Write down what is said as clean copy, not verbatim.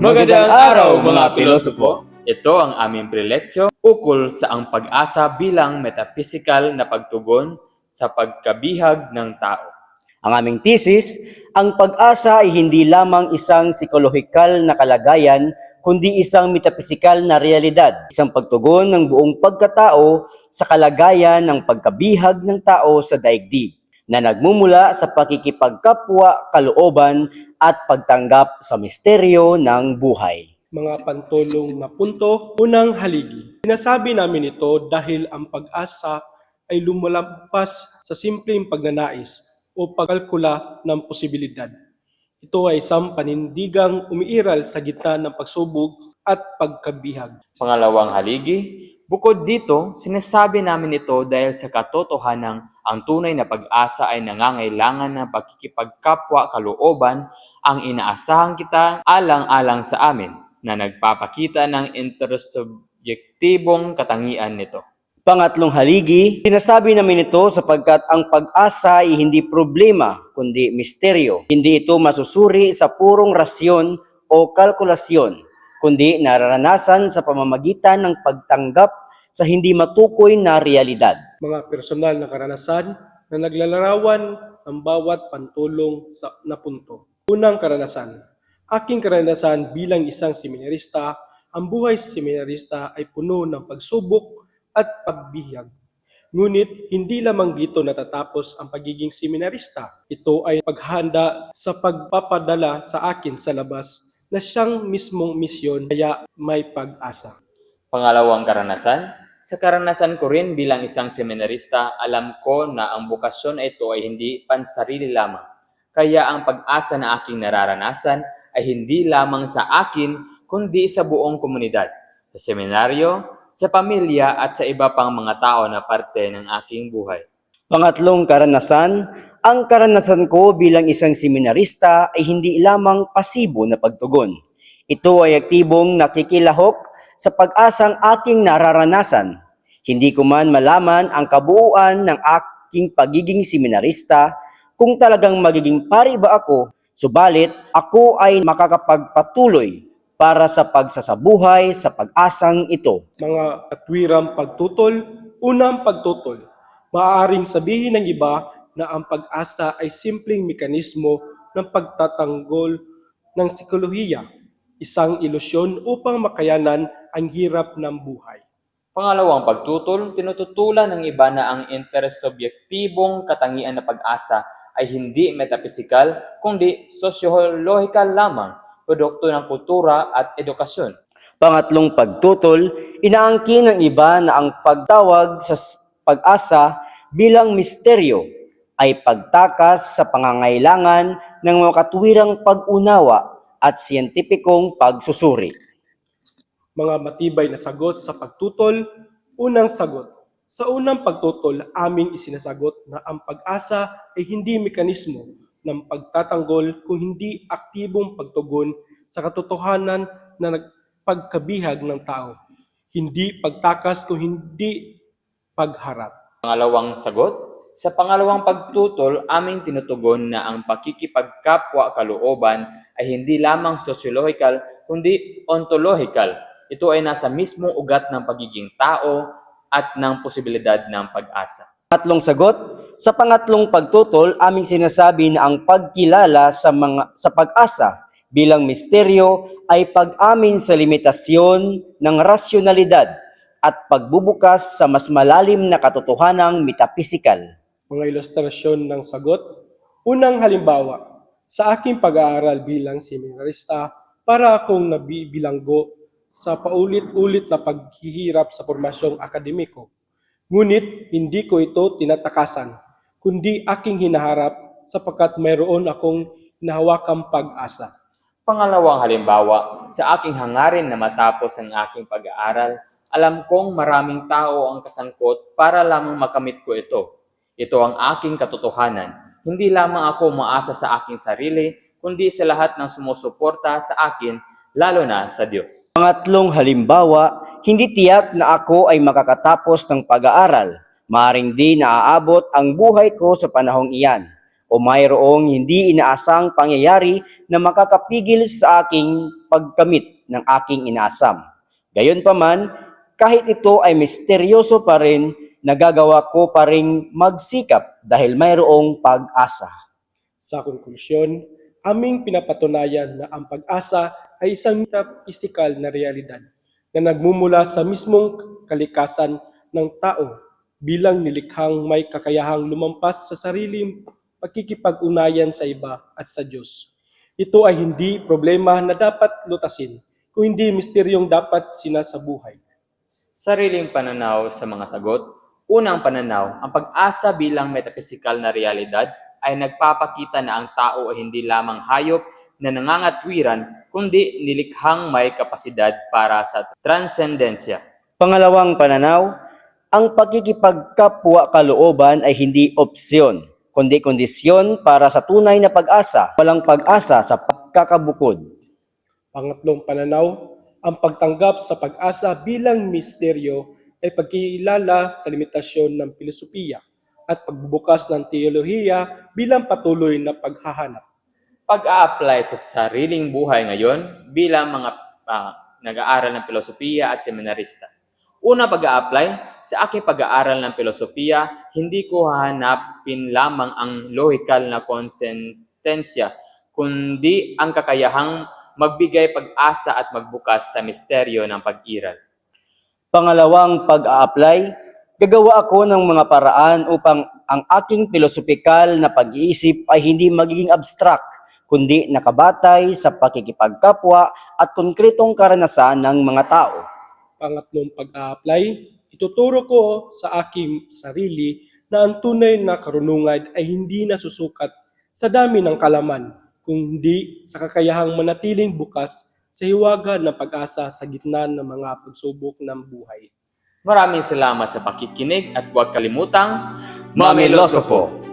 Magandang araw mga pilosopo! Ito ang aming preleksyon ukol sa ang pag-asa bilang metaphysical na pagtugon sa pagkabihag ng tao. Ang aming thesis, ang pag-asa ay hindi lamang isang psikolohikal na kalagayan, kundi isang metapisikal na realidad, isang pagtugon ng buong pagkatao sa kalagayan ng pagkabihag ng tao sa daigdig, na nagmumula sa pakikipagkapwa, kalooban at pagtanggap sa misteryo ng buhay. Mga pantulong na punto, unang haligi. Sinasabi namin ito dahil ang pag-asa ay lumalampas sa simpleng pagnanais o pagkalkula ng posibilidad. Ito ay isang panindigang umiiral sa gitna ng pagsubok at pagkabihag. Pangalawang haligi, bukod dito, sinasabi namin ito dahil sa katotohanang ang tunay na pag-asa ay nangangailangan ng pakikipagkapwa kalooban ang inaasahan kita alang-alang sa amin na nagpapakita ng intersubjektibong katangian nito. Pangatlong haligi, sinasabi namin ito sapagkat ang pag-asa ay hindi problema, kundi misteryo. Hindi ito masusuri sa purong rasyon o kalkulasyon, kundi nararanasan sa pamamagitan ng pagtanggap sa hindi matukoy na realidad. Mga personal na karanasan na naglalarawan ng bawat pantulong na punto. Unang karanasan. Aking karanasan bilang isang seminarista, ang buhay sa seminarista ay puno ng pagsubok at pagbihag. Ngunit hindi lamang dito natatapos ang pagiging seminarista. Ito ay paghanda sa pagpapadala sa akin sa labas na siyang mismong misyon, kaya may pag-asa. Pangalawang karanasan, sa karanasan ko rin bilang isang seminarista, alam ko na ang bukasyon ito ay hindi pansarili lamang. Kaya ang pag-asa na aking nararanasan ay hindi lamang sa akin, kundi sa buong komunidad, sa seminaryo, sa pamilya at sa iba pang mga tao na parte ng aking buhay. Pangatlong karanasan, ang karanasan ko bilang isang seminarista ay hindi lamang pasibo na pagtugon. Ito ay aktibong nakikilahok sa pag-asang aking nararanasan. Hindi ko man malaman ang kabuuan ng aking pagiging seminarista kung talagang magiging pari ba ako, subalit ako ay makakapagpatuloy para sa pagsasabuhay sa pag-asang ito. Mga katwirang pagtutol, unang pagtutol. Maaaring sabihin ng iba na ang pag-asa ay simpleng mekanismo ng pagtatanggol ng psikolohiya, isang ilusyon upang makayanan ang hirap ng buhay. Pangalawang pagtutol, tinututulan ng iba na ang intersubjektibong katangian na pag-asa ay hindi metapisikal, kundi sosiolohikal lamang, produkto ng kultura at edukasyon. Pangatlong pagtutol, inaangkin ng iba na ang pagtawag sa pag-asa bilang misteryo ay pagtakas sa pangangailangan ng mga katwirang pag-unawa at siyentipikong pagsusuri. Mga matibay na sagot sa pagtutol, unang sagot. Sa unang pagtutol, aming isinasagot na ang pag-asa ay hindi mekanismo ng pagtatanggol kung hindi aktibong pagtugon sa katotohanan na nagpagkabihag ng tao. Hindi pagtakas kung hindi pagharap. Pangalawang sagot, sa pangalawang pagtutol, aming tinutugon na ang pakikipagkapwa kalooban ay hindi lamang sociological, kundi ontological. Ito ay nasa mismong ugat ng pagiging tao at ng posibilidad ng pag-asa. Pangatlong sagot, sa pangatlong pagtutol, aming sinasabi na ang pagkilala sa pag-asa bilang misteryo ay pag-amin sa limitasyon ng rasyonalidad at pagbubukas sa mas malalim na katotohanang metapisikal. Mga ilustrasyon ng sagot. Unang halimbawa, sa aking pag-aaral bilang seminarista, para akong nabibilanggo sa paulit-ulit na paghihirap sa formasyong akademiko. Ngunit hindi ko ito tinatakasan, kundi aking hinaharap sapagkat mayroon akong hinahawakang pag-asa. Pangalawang halimbawa, sa aking hangarin na matapos ang aking pag-aaral, alam kong maraming tao ang kasangkot para lamang makamit ko ito. Ito ang aking katotohanan. Hindi lamang ako umaasa sa aking sarili, kundi sa lahat ng sumusuporta sa akin, lalo na sa Diyos. Pangatlong halimbawa, hindi tiyak na ako ay makakatapos ng pag-aaral. Maaaring di naaabot ang buhay ko sa panahong iyan. o mayroong hindi inaasang pangyayari na makakapigil sa aking pagkamit ng aking inaasam. Gayunpaman, kahit ito ay misteryoso pa rin, nagagawa ko pa ring magsikap dahil mayroong pag-asa. Sa konklusyon, aming pinapatunayan na ang pag-asa ay isang metapisikal na realidad na nagmumula sa mismong kalikasan ng tao bilang nilikhang may kakayahang lumampas sa sariling pagkikipag-unayan sa iba at sa Diyos. Ito ay hindi problema na dapat lutasin, kung hindi misteryong dapat sinasabuhay. Sariling pananaw sa mga sagot. Unang pananaw, ang pag-asa bilang metapisikal na realidad ay nagpapakita na ang tao ay hindi lamang hayop na nangangatwiran, kundi nilikhang may kapasidad para sa transcendensya. Pangalawang pananaw, ang pagkikipagkapwa-kalooban ay hindi opsyon, kundi kondisyon para sa tunay na pag-asa. Walang pag-asa sa pagkakabukod. Pangatlong pananaw, ang pagtanggap sa pag-asa bilang misteryo ay pagkilala sa limitasyon ng filosofiya at pagbubukas ng teolohiya bilang patuloy na paghahanap. Pag-a-apply sa sariling buhay ngayon bilang mga nag-aaral ng filosofiya at seminarista. Una, pag-a-apply sa aking pag-aaral ng filosofiya, hindi ko hahanapin lamang ang lohikal na konsentensya, kundi ang kakayahang magbigay pag-asa at magbukas sa misteryo ng pag-iral. Pangalawang pag-a-apply, gagawa ako ng mga paraan upang ang aking pilosopikal na pag-iisip ay hindi magiging abstract, kundi nakabatay sa pakikipagkapwa at konkretong karanasan ng mga tao. Pangatlong pag-a-apply, ituturo ko sa aking sarili na ang tunay na karunungan ay hindi nasusukat sa dami ng kalaman, kundi sa kakayahang manatiling bukas sa hiwaga ng pag-asa sa gitna ng mga pagsubok ng buhay. Maraming salamat sa pakikinig at huwag kalimutang Mamilosopo!